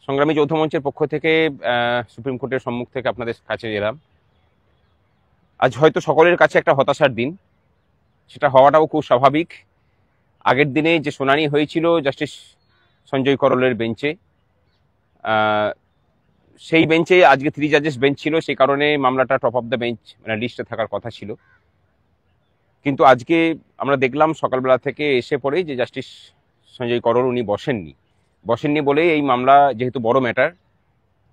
সংগ্রামী যৌথ মঞ্চের পক্ষ থেকে সুপ্রিম কোর্টের সম্মুখ থেকে আপনাদের কাছে এলাম। আজ হয়তো সকলের কাছে একটা হতাশার দিন, সেটা হওয়াটাও খুব স্বাভাবিক। আগের দিনে যে শুনানি হয়েছিল জাস্টিস সঞ্জয় করলের বেঞ্চে, সেই বেঞ্চে আজকে 3 জাজেস বেঞ্চ ছিল, সেই কারণে মামলাটা টপ অফ দ্য বেঞ্চ মানে লিস্টে থাকার কথা ছিল। কিন্তু আজকে আমরা দেখলাম সকালবেলা থেকে এসে পড়ে যে জাস্টিস সঞ্জয় করল উনি বসেননি বলেই এই মামলা, যেহেতু বড় ম্যাটার,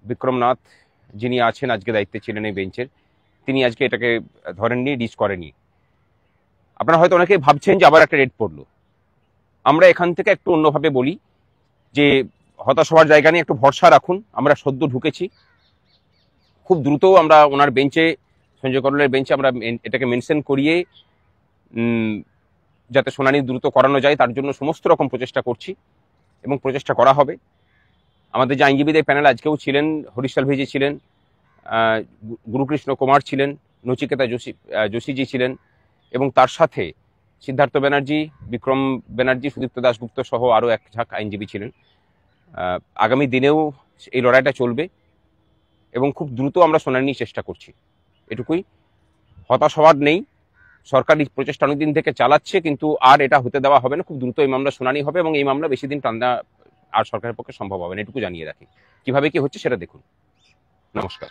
বিক্রমনাথ যিনি আছেন আজকে দায়িত্বে ছিলেন এই বেঞ্চের, তিনি আজকে এটাকে ধরেননি, ডিস করেনি। আপনারা হয়তো অনেকেই ভাবছেন যে আবার একটা রেড পড়লো। আমরা এখান থেকে একটু অন্যভাবে বলি যে হতাশ হওয়ার জায়গা নিয়ে একটু ভরসা রাখুন। আমরা সদ্য ঢুকেছি, খুব দ্রুত আমরা ওনার বেঞ্চে, সঞ্জয় করলের বেঞ্চে আমরা এটাকে মেনশন করিয়ে যাতে শুনানি দ্রুত করানো যায় তার জন্য সমস্ত রকম প্রচেষ্টা করছি এবং প্রচেষ্টা করা হবে। আমাদের যে আইনজীবীদের প্যানেল আজকেও ছিলেন, হরিশ সালভেজি ছিলেন, গুরুকৃষ্ণ কুমার ছিলেন, নচিকেতা যোশীজি ছিলেন, এবং তার সাথে সিদ্ধার্থ ব্যানার্জি, বিক্রম ব্যানার্জি, সুদীপ্ত দাশগুপ্ত সহ আরও এক ঝাঁক আইনজীবী ছিলেন। আগামী দিনেও এই লড়াইটা চলবে এবং খুব দ্রুত আমরা শুনানির চেষ্টা করছি। এটুকুই, হতাশ হওয়ার নেই। সরকার এই প্রচেষ্টা অনেকদিন থেকে চালাচ্ছে, কিন্তু আর এটা হতে দেওয়া হবে না। খুব দ্রুত এই মামলা শুনানি হবে এবং এই মামলা বেশি দিন টানা আর সরকারের পক্ষে সম্ভব হবে না, এটুকু জানিয়ে রাখি। কিভাবে কি হচ্ছে সেটা দেখুন। নমস্কার।